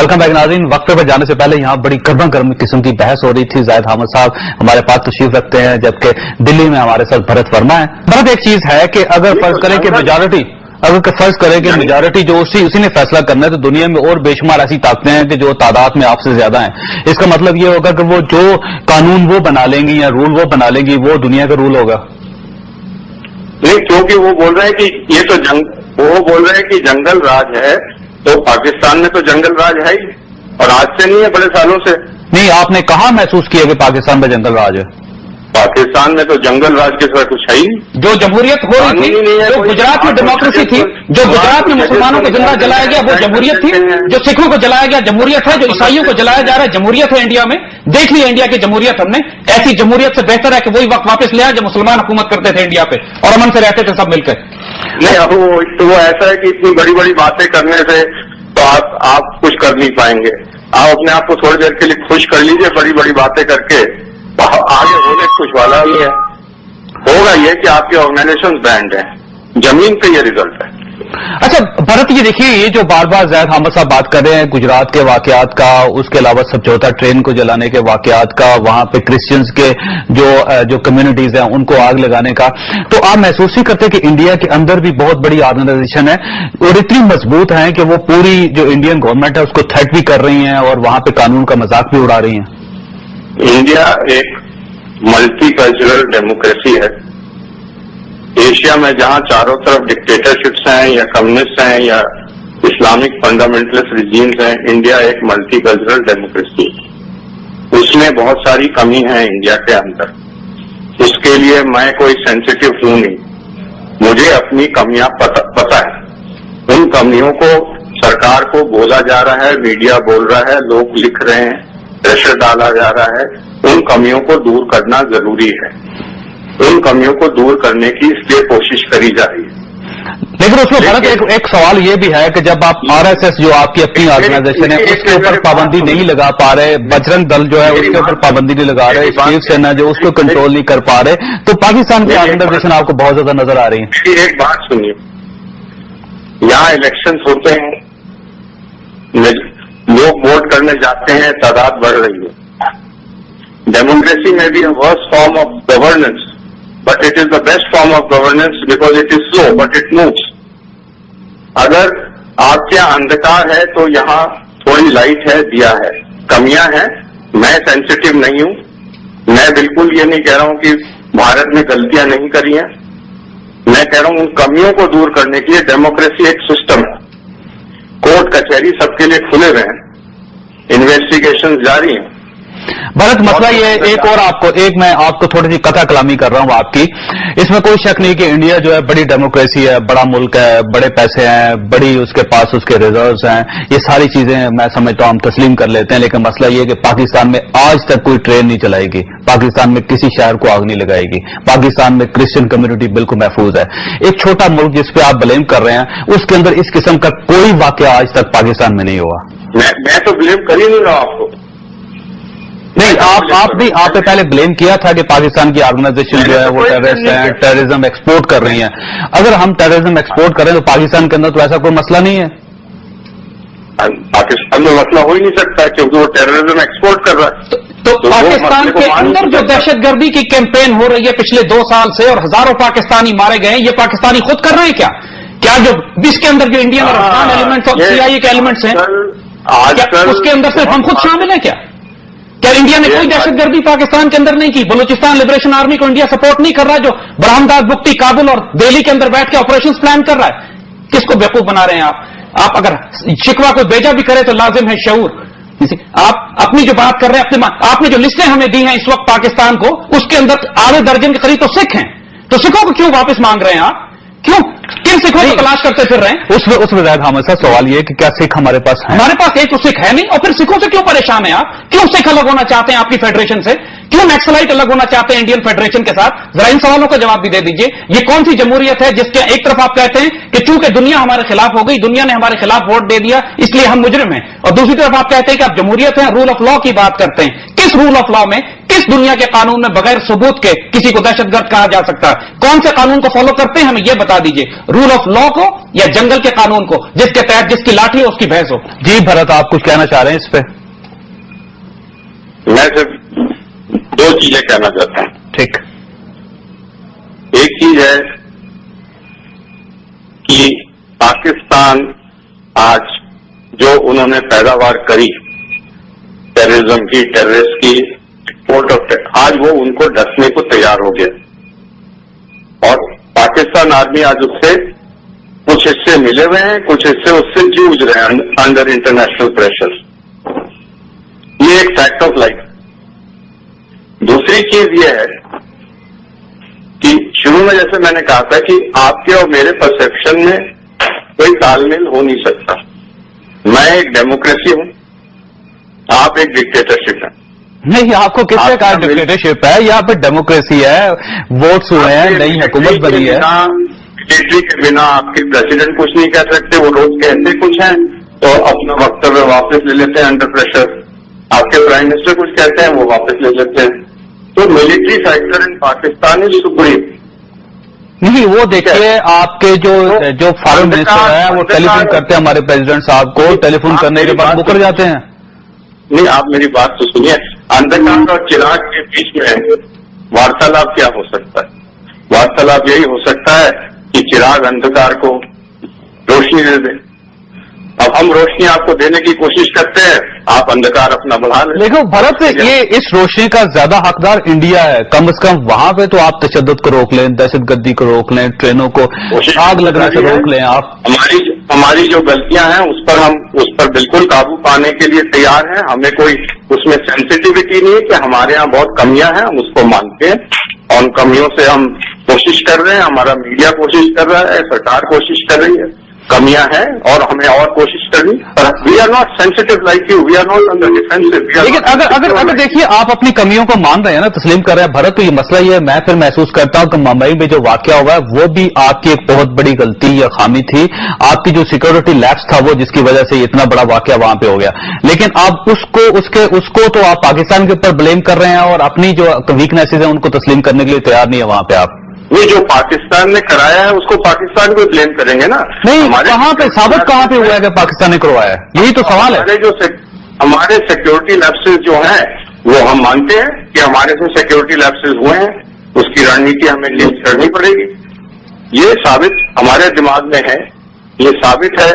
Welcome back नाज़रीन। वक्फे पर जाने से पहले यहाँ बड़ी गर्मा गर्म किस्म की बहस हो रही थी। जाहिद हामिद साहब हमारे पास तशरीफ रखते हैं, जबकि दिल्ली में हमारे साथ भरत वर्मा है। भरत, एक चीज है कि अगर फर्ज करें कि मेजॉरिटी जो उसी ने फैसला करना है, तो दुनिया में और बेशुमार ऐसी ताकतें हैं कि जो तादाद में आपसे ज्यादा हैं। इसका मतलब ये होगा कि वो जो कानून वो बना लेंगी या रूल वो बना लेंगी वो दुनिया का रूल होगा। नहीं, क्योंकि वो बोल रहे हैं कि ये तो वो बोल रहे हैं कि जंगल राज है, तो पाकिस्तान में तो जंगल राज है ही, और आज से नहीं है, बड़े सालों से। नहीं, आपने कहाँ महसूस किया कि पाकिस्तान में जंगल राज है? पाकिस्तान में तो जंगल राज के सिवा कुछ है ही नहीं। जो जमहूरियत हो रही थी, जो गुजरात में डेमोक्रेसी थी, जो गुजरात में मुसलमानों को जिंदा जलाया गया वो जमहूरियत थी, जो सिखों को जलाया गया जमहूरियत है, जो ईसाइयों को जलाया जा रहा है जमहूरियत है। इंडिया में देख ली इंडिया की जमहूरियत हमने, ऐसी जमहूरियत से बेहतर है कि वही वक्त वापस ले आए जब मुसलमान हुकूमत करते थे इंडिया पे और अमन से रहते थे सब मिलकर। नहीं, अब वो ऐसा है कि इतनी बड़ी बड़ी बातें करने से तो आप कुछ कर नहीं पाएंगे। आप अपने आप को थोड़ी देर के लिए खुश कर लीजिए, बड़ी बड़ी बातें करके आगे होने कुछ वाला ही है। होगा ये कि आपके ऑर्गेनाइजेशन बैंड है, जमीन पे ये रिजल्ट है। अच्छा भरत, ये देखिए, ये जो बार बार जाहिद हामिद साहब बात कर रहे हैं गुजरात के वाकयात का, उसके अलावा समझौता ट्रेन को जलाने के वाकयात का, वहां पे क्रिश्चियंस के जो कम्युनिटीज हैं उनको आग लगाने का, तो आप महसूस ही करते हैं कि इंडिया के अंदर भी बहुत बड़ी ऑर्गेनाइजेशन है और इतनी मजबूत है कि वो पूरी जो इंडियन गवर्नमेंट है उसको थ्रेट भी कर रही है और वहां पे कानून का मजाक भी उड़ा रही है। इंडिया एक मल्टी कल्चरल डेमोक्रेसी है। एशिया में जहां चारों तरफ डिक्टेटरशिप्स हैं या कम्युनिस्ट हैं या इस्लामिक फंडामेंटलिस्ट रिजीम्स हैं, इंडिया एक मल्टी कल्चरल डेमोक्रेसी है। उसमें बहुत सारी कमी है इंडिया के अंदर। उसके लिए मैं कोई सेंसिटिव हूं नहीं, मुझे अपनी कमियां पता है। उन कमियों को सरकार को बोला जा रहा है, मीडिया बोल रहा है, लोग लिख रहे हैं, प्रेशर डाला जा रहा है। उन कमियों को दूर करना जरूरी है। उन कमियों को दूर करने की इसलिए कोशिश करी जा रही है। लेकिन उसमें भरत एक सवाल ये भी है कि जब आप आरएसएस जो आपकी अपनी ऑर्गेनाइजेशन है उसके ऊपर पाबंदी नहीं लगा पा रहे, बजरंग दल जो है उसके ऊपर पाबंदी नहीं लगा रहे, शिवसेना जो उसको कंट्रोल नहीं कर पा रहे, तो पाकिस्तान की ऑर्गेनाइजेशन आपको बहुत ज्यादा नजर आ रही है। एक बात सुनिए, यहाँ इलेक्शन होते हैं, लोग वोट करने जाते हैं, तादाद बढ़ रही है। डेमोक्रेसी में भी worst form of governance, but it is the best form of governance because it is slow but it moves. अगर आपके यहाँ अंधकार है तो यहाँ थोड़ी लाइट है, दिया है। कमियां हैं, मैं सेंसिटिव नहीं हूं। मैं बिल्कुल ये नहीं कह रहा हूं कि भारत ने गलतियां नहीं करी हैं। मैं कह रहा हूं उन कमियों को दूर करने के लिए डेमोक्रेसी एक सिस्टम है। कोर्ट कचहरी सबके लिए खुले हुए हैं, इन्वेस्टिगेशन जारी हैं। भरत, मसला ये मैं आपको थोड़ी सी कथा कलामी कर रहा हूं आपकी। इसमें कोई शक नहीं कि इंडिया जो है बड़ी डेमोक्रेसी है, बड़ा मुल्क है, बड़े पैसे हैं, बड़ी उसके पास उसके रिजर्व्स हैं, ये सारी चीजें मैं समझता हूं हम तस्लीम कर लेते हैं। लेकिन मसला ये है कि पाकिस्तान में आज तक कोई ट्रेन नहीं चलाएगी, पाकिस्तान में किसी शहर को आग नहीं लगाएगी, पाकिस्तान में क्रिश्चियन कम्युनिटी बिल्कुल महफूज है। एक छोटा मुल्क जिसपे आप ब्लेम कर रहे हैं, उसके अंदर इस किस्म का कोई वाकया आज तक पाकिस्तान में नहीं हुआ। मैं तो ब्लेम कर ही नहीं रहा आपको। नहीं, आपने पहले ब्लेम किया था कि पाकिस्तान की ऑर्गेनाइजेशन जो है वो टेररिस्ट है, टेररिज्म एक्सपोर्ट कर रही है। अगर हम टेररिज्म एक्सपोर्ट करें तो पाकिस्तान के अंदर तो ऐसा कोई मसला नहीं है। पाकिस्तान में मसला हो ही नहीं सकता क्योंकि वो टेररिज्म एक्सपोर्ट कर रहा है। तो पाकिस्तान के अंदर जो दहशतगर्दी की कैंपेन हो रही है पिछले 2 साल से और हजारों पाकिस्तानी मारे गए, ये पाकिस्तानी खुद कर रहे हैं क्या जो इसके अंदर जो इंडियन और अफगान एलिमेंट्स और सीआईए के एलिमेंट्स हैं, उसके अंदर सिर्फ हम खुद शामिल हैं क्या इंडिया ने कोई दहशतगर्दी पाकिस्तान के अंदर नहीं की? बलूचिस्तान लिबरेशन आर्मी को इंडिया सपोर्ट नहीं कर रहा जो बरहमदार बुख्ती, काबुल और दिल्ली के अंदर बैठ के ऑपरेशन प्लान कर रहा है? किसको बेवकूफ बना रहे हैं आप अगर शिकवा को भेजा भी करे तो लाजिम है शऊर। आप अपनी जो बात कर रहे हैं, आपने जो लिस्टें हमें दी हैं इस वक्त पाकिस्तान को, उसके अंदर आधे दर्जन के करीब तो सिख हैं, तो सिखों को क्यों वापस मांग रहे हैं आप? क्यों किन सिखों को तलाश करते फिर रहे हैं? उसमें जाहिद हामिद साहब सवाल ये कि क्या सिख हमारे पास है? हमारे पास एक तो सिख है नहीं, और फिर सिखों से क्यों परेशान है आप? क्यों सिख अलग होना चाहते हैं आपकी फेडरेशन से? क्यों नक्सलाइट अलग होना चाहते हैं इंडियन फेडरेशन के साथ? जरा इन सवालों का जवाब भी दे दीजिए। ये कौन सी जमहूरियत है जिसके एक तरफ आप कहते हैं कि चूंकि दुनिया हमारे खिलाफ हो गई, दुनिया ने हमारे खिलाफ वोट दे दिया इसलिए हम मुजरिम हैं, और दूसरी तरफ आप कहते हैं कि आप जमहूरियत हैं, रूल ऑफ लॉ की बात करते हैं। किस रूल ऑफ लॉ में, किस किस दुनिया के कानून में बगैर सबूत के किसी को दहशतगर्द कहा जा सकता है? कौन से कानून को फॉलो करते हैं, हमें यह बता दीजिए, रूल ऑफ लॉ को या जंगल के कानून को, जिसके तहत जिसकी लाठी हो उसकी भैंस हो? जी भरत, आप कुछ कहना चाह रहे हैं इस पे? मैं सिर्फ दो चीजें कहना चाहता हूं। ठीक। एक चीज है कि पाकिस्तान आज जो उन्होंने पैदावार करी टेररिज्म की, टेररिस्ट की, एक्सपोर्ट ऑफ, आज वो उनको डसने को तैयार हो गया और पाकिस्तान आर्मी आज उससे कुछ हिस्से मिले हुए हैं, कुछ हिस्से उससे जूझ रहे हैं अंडर इंटरनेशनल प्रेशर। ये एक फैक्ट ऑफ लाइफ। दूसरी चीज ये है कि शुरू में जैसे मैंने कहा था कि आपके और मेरे परसेप्शन में कोई तालमेल हो नहीं सकता। मैं एक डेमोक्रेसी हूं, आप एक डिक्टेटरशिप है। नहीं, आपको किसने कहा डिक्टेटरशिप है? यहाँ पे डेमोक्रेसी है, वोट्स हुए हैं, नई हुकूमत बनी है। मिलिट्री के बिना आपके प्रेसिडेंट कुछ नहीं कह सकते, वो रोज कहते कुछ हैं तो अपना वक्तव्य वापस ले लेते हैं अंडर प्रेशर। आपके प्राइम मिनिस्टर कुछ कहते हैं, वो वापस ले लेते हैं। तो military factor in Pakistan is supreme. नहीं, वो देखिए आपके जो फॉरेन मिनिस्टर है वो टेलीफोन करते हैं हमारे प्रेसिडेंट साहब को, टेलीफोन करने के बाद मुकर जाते हैं। नहीं, आप मेरी बात तो सुनिए। अंधकार और चिराग के बीच में वार्तालाप क्या हो सकता है? वार्तालाप यही हो सकता है कि चिराग अंधकार को रोशनी दे दे। अब हम रोशनी आपको देने की कोशिश करते हैं, आप अंधकार अपना बढ़ा लें। देखो भरत, ये इस रोशनी का ज्यादा हकदार इंडिया है। कम से कम वहां पे तो आप तशद्दुद को रोक लें, दहशतगर्दी को रोक लें, ट्रेनों को आग लगने से रोक लें। आप हमारी जो गलतियां हैं उस पर बिल्कुल काबू पाने के लिए तैयार हैं। हमें कोई उसमें सेंसिटिविटी नहीं है कि हमारे यहाँ बहुत कमियां हैं, हम उसको मानते हैं और उन कमियों से हम कोशिश कर रहे हैं, हमारा मीडिया कोशिश कर रहा है, सरकार कोशिश कर रही है। कमियां हैं और हमें और कोशिश करनी। We are not sensitive like you, we are not on the defensive. लेकिन अगर देखिए आप अपनी कमियों को मान रहे हैं ना, तस्लीम कर रहे हैं भरत, तो ये मसला ये है, मैं फिर महसूस करता हूं कि मुंबई में जो वाकया हुआ है वो भी आपकी एक बहुत बड़ी गलती या खामी थी। आपकी जो सिक्योरिटी लैप्स था वो, जिसकी वजह से इतना बड़ा वाकया वहां पे हो गया। लेकिन आप उसको तो आप पाकिस्तान के ऊपर ब्लेम कर रहे हैं और अपनी जो वीकनेसेज है उनको तस्लीम करने के लिए तैयार नहीं है वहां पे आप। ये जो पाकिस्तान ने कराया है उसको पाकिस्तान को ब्लेम करेंगे ना? नहीं, कहां पे साबित कहां पे हुआ है कि पाकिस्तान ने करवाया है? यही तो सवाल है। हमारे सिक्योरिटी लैप्सेस जो हैं वो हम मानते हैं कि हमारे से सिक्योरिटी लैप्सेस हुए हैं, उसकी रणनीति हमें चेंज करनी पड़ेगी। ये साबित हमारे दिमाग में है, ये साबित है,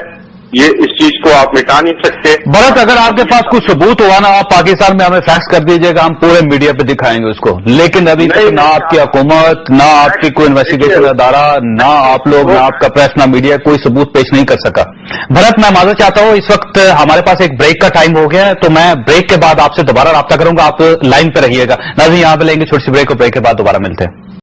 ये इस चीज को आप मिटा नहीं सकते। भरत, अगर आपके पास कुछ सबूत हुआ ना, आप पाकिस्तान में हमें फैक्स कर दीजिएगा, हम पूरे मीडिया पे दिखाएंगे उसको। लेकिन अभी तक ना आपकी हुकूमत, ना आपकी कोई इन्वेस्टिगेशन अदारा, ना आप लोग, ना आपका प्रेस, ना मीडिया कोई सबूत पेश नहीं कर सका। भरत, मैं माजूद चाहता हूं, इस वक्त हमारे पास एक ब्रेक का टाइम हो गया है, तो मैं ब्रेक के बाद आपसे दोबारा राब्ता करूंगा। आप लाइन पे रहिएगा। नाज़रीन, यहां पे लेंगे छोटी सी ब्रेक और ब्रेक के बाद दोबारा मिलते हैं।